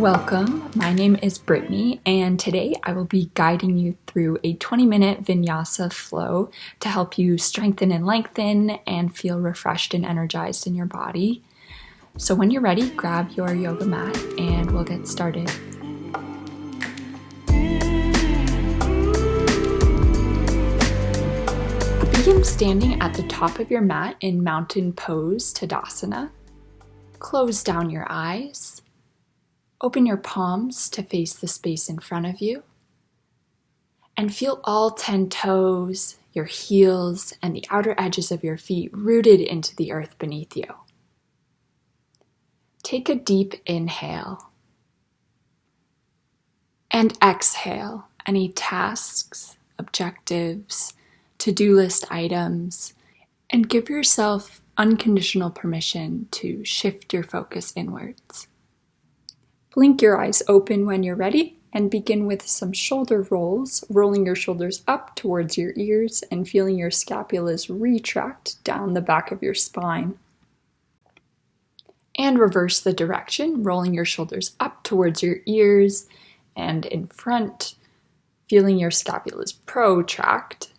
Welcome, my name is Brittany, and today I will be guiding you through a 20-minute vinyasa flow to help you strengthen and lengthen and feel refreshed and energized in your body. So when you're ready, grab your yoga mat and we'll get started. Begin standing at the top of your mat in mountain pose, Tadasana. Close down your eyes. Open your palms to face the space in front of you. And feel all 10 toes, your heels, and the outer edges of your feet rooted into the earth beneath you. Take a deep inhale. And exhale any tasks, objectives, to-do list items, and give yourself unconditional permission to shift your focus inwards. Blink your eyes open when you're ready and begin with some shoulder rolls, rolling your shoulders up towards your ears and feeling your scapulas retract down the back of your spine. And reverse the direction, rolling your shoulders up towards your ears and in front, feeling your scapulas protract.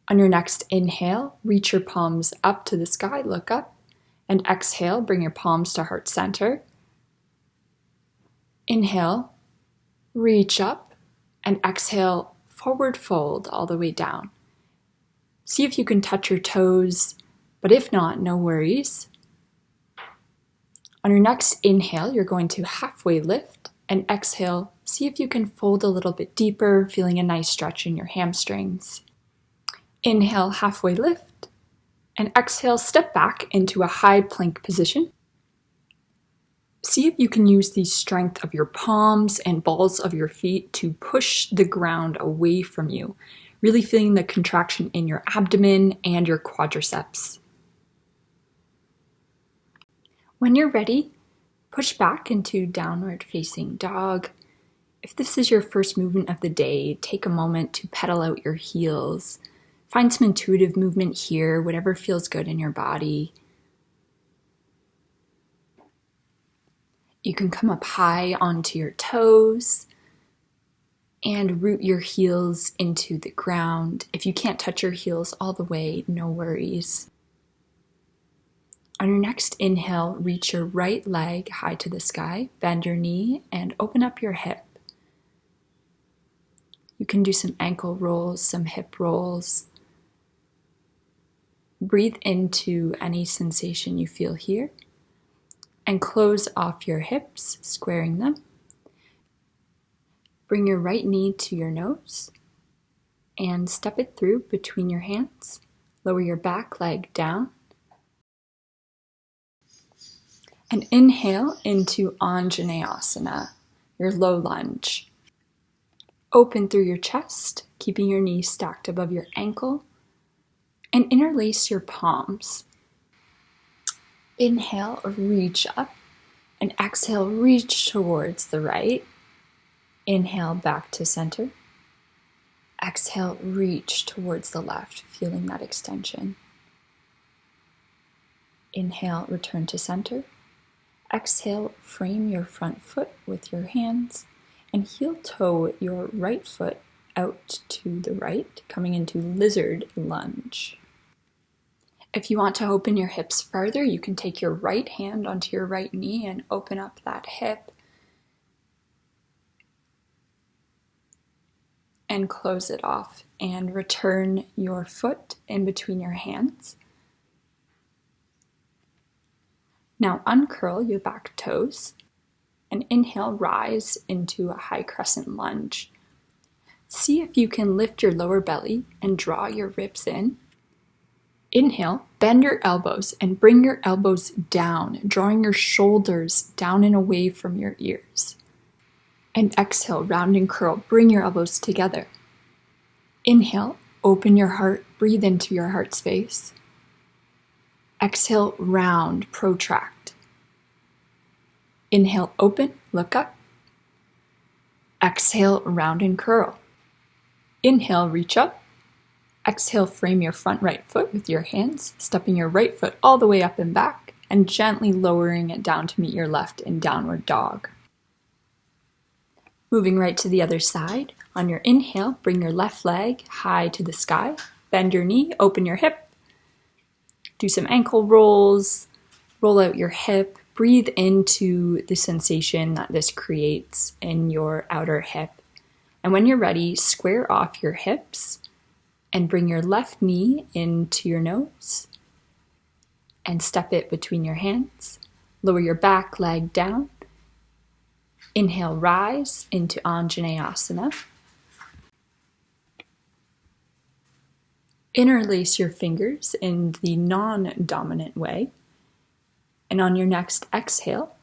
On your next inhale, reach your palms up to the sky, look up, and exhale, bring your palms to heart center. Inhale, reach up, and exhale, forward fold all the way down. See if you can touch your toes, but if not, no worries. On your next inhale, you're going to halfway lift, and exhale, see if you can fold a little bit deeper, feeling a nice stretch in your hamstrings. Inhale, halfway lift, and exhale, step back into a high plank position. See if you can use the strength of your palms and balls of your feet to push the ground away from you, really feeling the contraction in your abdomen and your quadriceps. When you're ready, push back into downward facing dog. If this is your first movement of the day, take a moment to pedal out your heels. Find some intuitive movement here, whatever feels good in your body. You can come up high onto your toes and root your heels into the ground. If you can't touch your heels all the way, no worries. On your next inhale, reach your right leg high to the sky, bend your knee, and open up your hip. You can do some ankle rolls, some hip rolls. Breathe into any sensation you feel here. And close off your hips, squaring them. Bring your right knee to your nose and step it through between your hands. Lower your back leg down. And inhale into Anjaneyasana, your low lunge. Open through your chest, keeping your knees stacked above your ankle, and interlace your palms. Inhale, reach up, and exhale, reach towards the right. Inhale, back to center. Exhale, reach towards the left, feeling that extension. Inhale, return to center. Exhale, frame your front foot with your hands and heel toe your right foot out to the right, coming into lizard lunge. If you want to open your hips further, you can take your right hand onto your right knee and open up that hip. And close it off and return your foot in between your hands. Now uncurl your back toes and inhale, rise into a high crescent lunge. See if you can lift your lower belly and draw your ribs in. Inhale, bend your elbows and bring your elbows down, drawing your shoulders down and away from your ears. And exhale, round and curl, bring your elbows together. Inhale, open your heart, breathe into your heart space. Exhale, round, protract. Inhale, open, look up. Exhale, round and curl. Inhale, reach up. Exhale, frame your front right foot with your hands, stepping your right foot all the way up and back, and gently lowering it down to meet your left in downward dog. Moving right to the other side. On your inhale, bring your left leg high to the sky. Bend your knee, open your hip. Do some ankle rolls. Roll out your hip. Breathe into the sensation that this creates in your outer hip. And when you're ready, square off your hips and bring your left knee into your nose and step it between your hands. Lower your back leg down. Inhale, rise into Anjaneyasana. Interlace your fingers in the non-dominant way. And on your next exhale,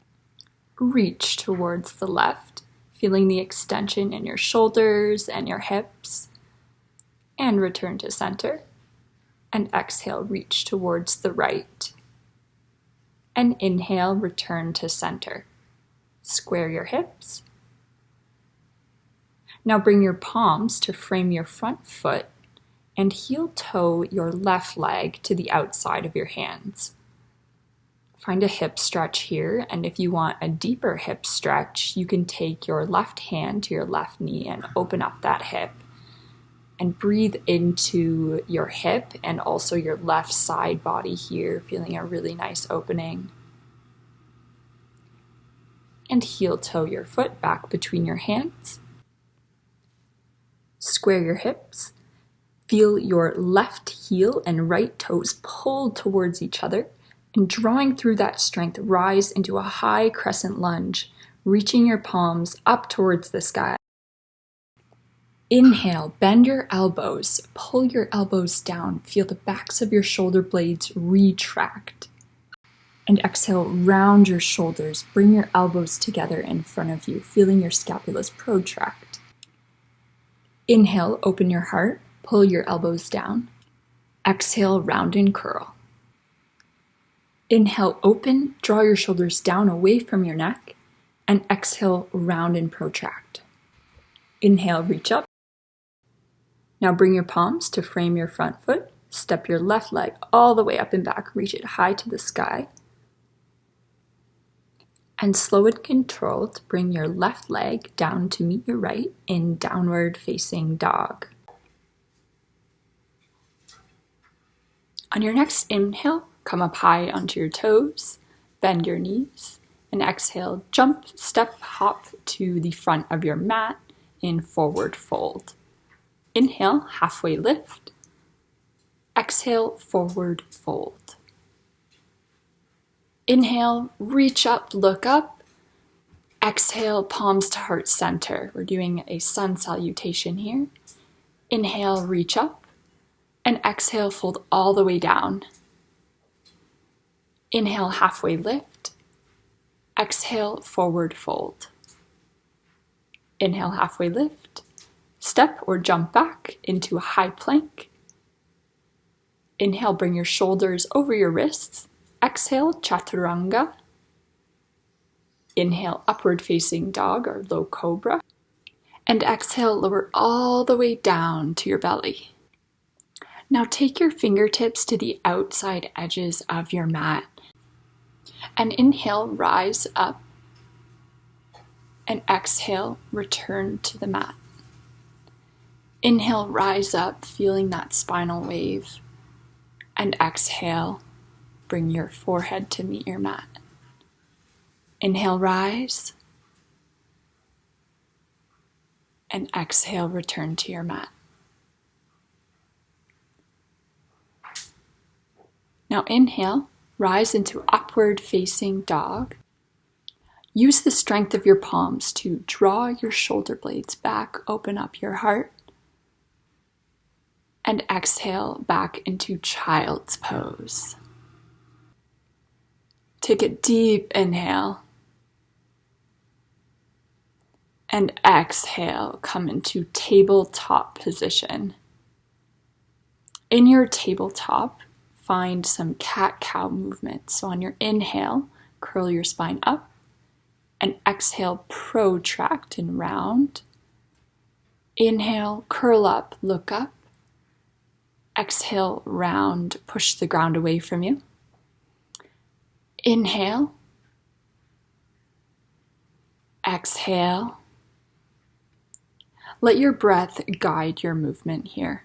reach towards the left, feeling the extension in your shoulders and your hips. And return to center. And exhale, reach towards the right. And inhale, return to center. Square your hips. Now bring your palms to frame your front foot and heel toe your left leg to the outside of your hands. Find a hip stretch here, and if you want a deeper hip stretch, you can take your left hand to your left knee and open up that hip. And breathe into your hip and also your left side body here, feeling a really nice opening. And heel toe your foot back between your hands. Square your hips. Feel your left heel and right toes pulled towards each other, and drawing through that strength, rise into a high crescent lunge, reaching your palms up towards the sky. Inhale, bend your elbows, pull your elbows down, feel the backs of your shoulder blades retract. And exhale, round your shoulders, bring your elbows together in front of you, feeling your scapulas protract. Inhale, open your heart, pull your elbows down. Exhale, round and curl. Inhale, open, draw your shoulders down away from your neck, and exhale, round and protract. Inhale, reach up. Now bring your palms to frame your front foot. Step your left leg all the way up and back, reach it high to the sky. And slow and controlled, bring your left leg down to meet your right in downward facing dog. On your next inhale, come up high onto your toes, bend your knees, and exhale, jump, step, hop to the front of your mat in forward fold. Inhale, halfway lift. Exhale, forward fold. Inhale, reach up, look up. Exhale, palms to heart center. We're doing a sun salutation here. Inhale, reach up. And exhale, fold all the way down. Inhale, halfway lift. Exhale, forward fold. Inhale, halfway lift. Step or jump back into a high plank. Inhale, bring your shoulders over your wrists. Exhale, chaturanga. Inhale, upward facing dog or low cobra. And exhale, lower all the way down to your belly. Now take your fingertips to the outside edges of your mat. And inhale, rise up. And exhale, return to the mat. Inhale, rise up, feeling that spinal wave. And exhale, bring your forehead to meet your mat. Inhale, rise. And exhale, return to your mat. Now inhale, rise into upward facing dog. Use the strength of your palms to draw your shoulder blades back, open up your heart. And exhale back into child's pose. Take a deep inhale. And exhale, come into tabletop position. In your tabletop, find some cat-cow movement. So on your inhale, curl your spine up. And exhale, protract and round. Inhale, curl up, look up. Exhale, round, push the ground away from you. Inhale. Exhale. Let your breath guide your movement here.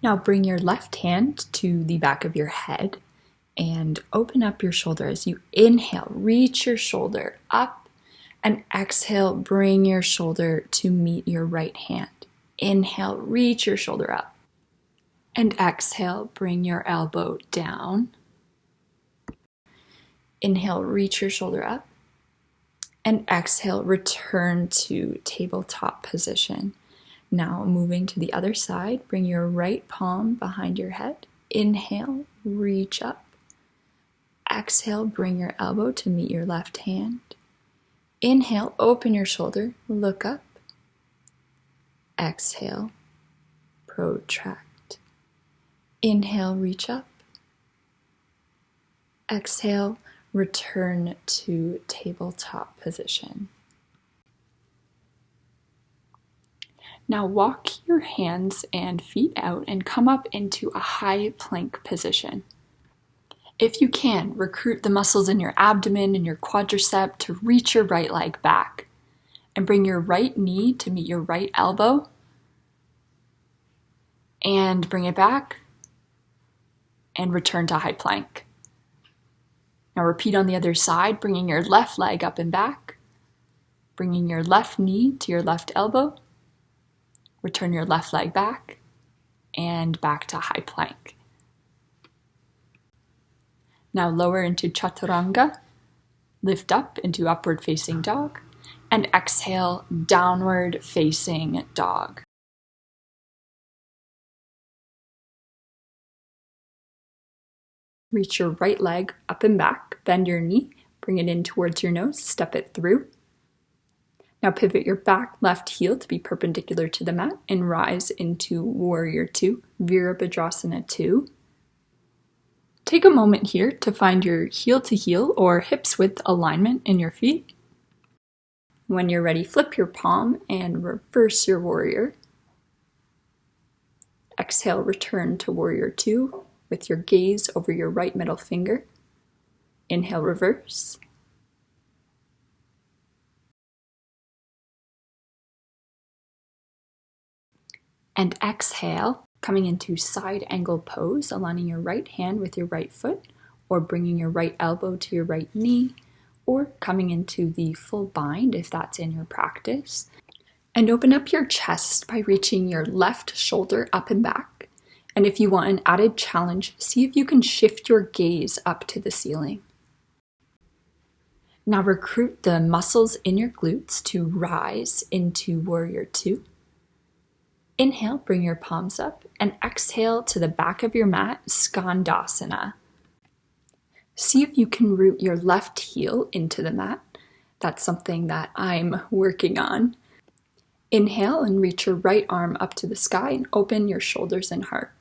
Now bring your left hand to the back of your head and open up your shoulder as you inhale. Reach your shoulder up and exhale, bring your shoulder to meet your right hand. Inhale, reach your shoulder up. And exhale, bring your elbow down. Inhale, reach your shoulder up. And exhale, return to tabletop position. Now moving to the other side, bring your right palm behind your head. Inhale, reach up. Exhale, bring your elbow to meet your left hand. Inhale, open your shoulder, look up. Exhale, protract. Inhale, reach up. Exhale, return to tabletop position. Now walk your hands and feet out and come up into a high plank position. If you can, recruit the muscles in your abdomen and your quadricep to reach your right leg back and bring your right knee to meet your right elbow and bring it back and return to high plank. Now repeat on the other side, bringing your left leg up and back, bringing your left knee to your left elbow, return your left leg back and back to high plank. Now lower into chaturanga, lift up into upward facing dog, and exhale, downward facing dog. Reach your right leg up and back, bend your knee, bring it in towards your nose, step it through. Now pivot your back left heel to be perpendicular to the mat and rise into Warrior 2, Virabhadrasana 2. Take a moment here to find your heel to heel or hips width alignment in your feet. When you're ready, flip your palm and reverse your warrior. Exhale, return to Warrior 2 with your gaze over your right middle finger. Inhale, reverse. And exhale, coming into side angle pose, aligning your right hand with your right foot, or bringing your right elbow to your right knee, or coming into the full bind if that's in your practice. And open up your chest by reaching your left shoulder up and back. And if you want an added challenge, see if you can shift your gaze up to the ceiling. Now recruit the muscles in your glutes to rise into Warrior 2. Inhale, bring your palms up, and exhale to the back of your mat, Skandasana. See if you can root your left heel into the mat. That's something that I'm working on. Inhale and reach your right arm up to the sky and open your shoulders and heart.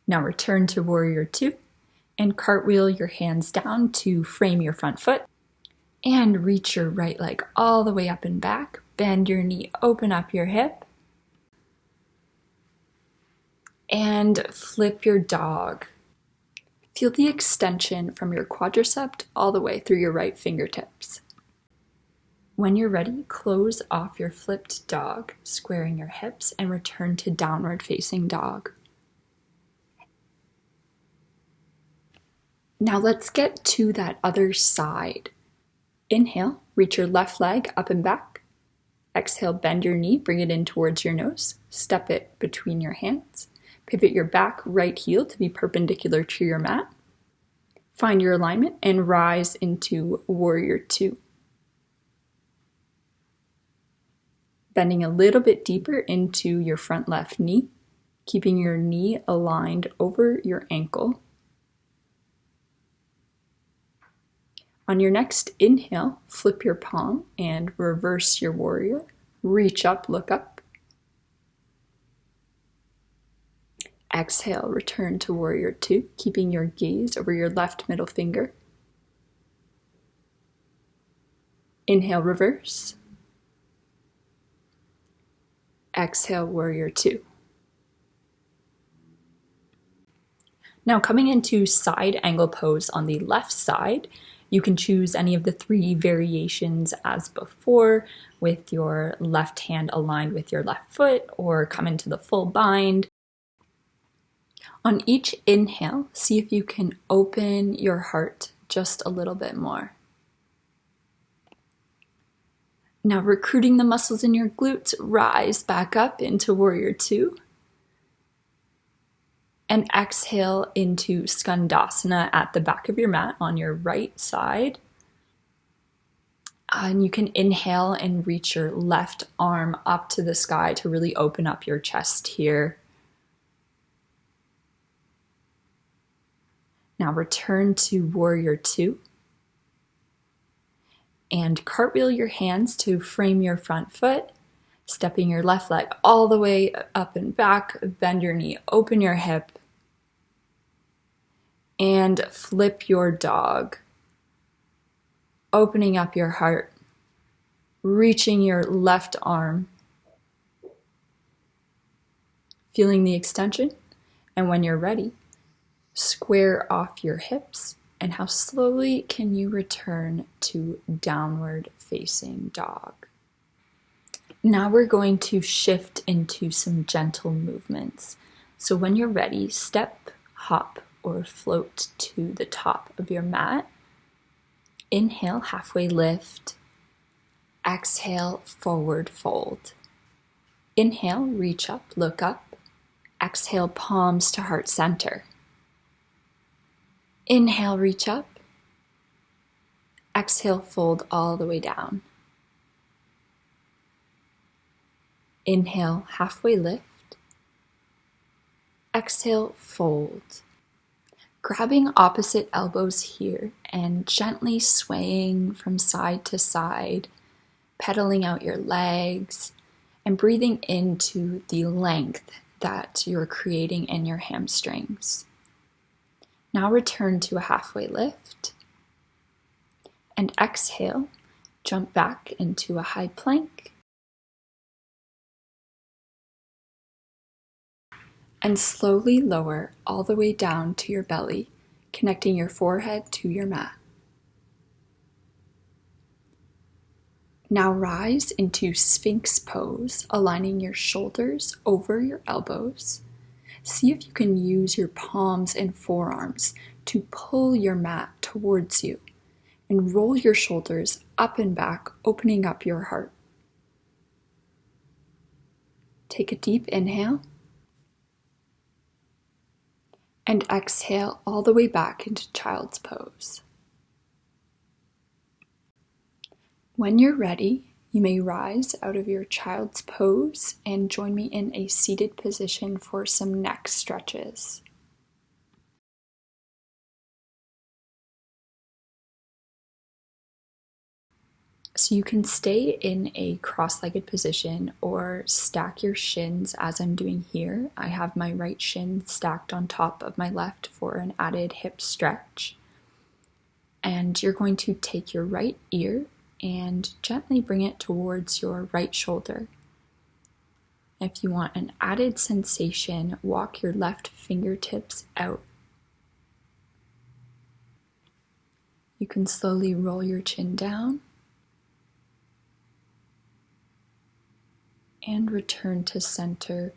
Now return to Warrior 2 and cartwheel your hands down to frame your front foot and reach your right leg all the way up and back. Bend your knee, open up your hip and flip your dog. Feel the extension from your quadricep all the way through your right fingertips. When you're ready, close off your flipped dog, squaring your hips, and return to downward facing dog. Now let's get to that other side. Inhale, reach your left leg up and back. Exhale, bend your knee, bring it in towards your nose. Step it between your hands. Pivot your back right heel to be perpendicular to your mat. Find your alignment and rise into Warrior 2. Bending a little bit deeper into your front left knee, keeping your knee aligned over your ankle. On your next inhale, flip your palm and reverse your warrior. Reach up, look up. Exhale, return to Warrior 2, keeping your gaze over your left middle finger. Inhale, reverse. Exhale, Warrior 2. Now coming into side angle pose on the left side, you can choose any of the 3 variations as before, with your left hand aligned with your left foot, or come into the full bind. On each inhale, see if you can open your heart just a little bit more. Now recruiting the muscles in your glutes, rise back up into Warrior 2. And exhale into Skandasana at the back of your mat on your right side. And you can inhale and reach your left arm up to the sky to really open up your chest here. Now return to Warrior 2. And cartwheel your hands to frame your front foot, stepping your left leg all the way up and back, bend your knee, open your hip, and flip your dog. Opening up your heart, reaching your left arm, feeling the extension, and when you're ready, square off your hips, and how slowly can you return to downward facing dog. Now we're going to shift into some gentle movements. So when you're ready, step, hop, or float to the top of your mat. Inhale, halfway lift. Exhale, forward fold. Inhale, reach up, look up. Exhale, palms to heart center. Inhale, reach up. Exhale, fold all the way down. Inhale, halfway lift. Exhale, fold. Grabbing opposite elbows here and gently swaying from side to side, pedaling out your legs and breathing into the length that you're creating in your hamstrings. Now return to a halfway lift and exhale, jump back into a high plank. And slowly lower all the way down to your belly, connecting your forehead to your mat. Now rise into Sphinx pose, aligning your shoulders over your elbows. See if you can use your palms and forearms to pull your mat towards you and roll your shoulders up and back, opening up your heart. Take a deep inhale. And exhale all the way back into child's pose. When you're ready, you may rise out of your child's pose and join me in a seated position for some neck stretches. So you can stay in a cross-legged position or stack your shins as I'm doing here. I have my right shin stacked on top of my left for an added hip stretch. And you're going to take your right ear and gently bring it towards your right shoulder. If you want an added sensation, walk your left fingertips out. You can slowly roll your chin down and return to center,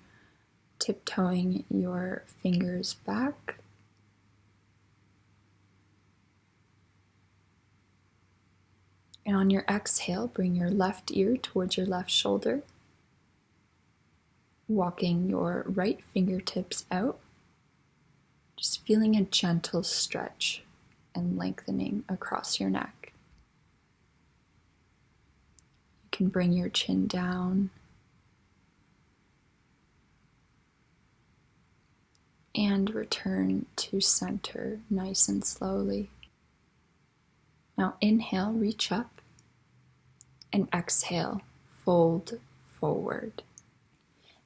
tiptoeing your fingers back. And on your exhale, bring your left ear towards your left shoulder, walking your right fingertips out, just feeling a gentle stretch and lengthening across your neck. You can bring your chin down and return to center nice and slowly. Now inhale, reach up, and exhale, fold forward.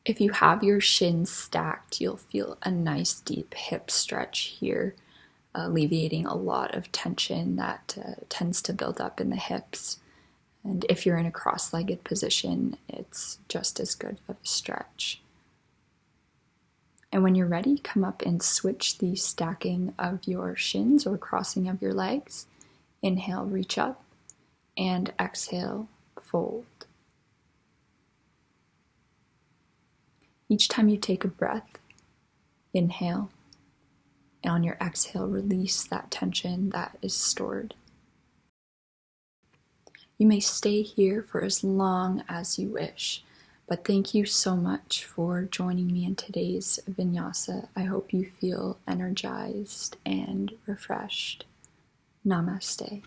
If you have your shins stacked, you'll feel a nice deep hip stretch here, alleviating a lot of tension that tends to build up in the hips. And if you're in a cross-legged position, it's just as good of a stretch. And when you're ready, come up and switch the stacking of your shins or crossing of your legs. Inhale, reach up, and exhale, fold. Each time you take a breath, inhale, and on your exhale, release that tension that is stored. You may stay here for as long as you wish, but thank you so much for joining me in today's vinyasa. I hope you feel energized and refreshed. Namaste.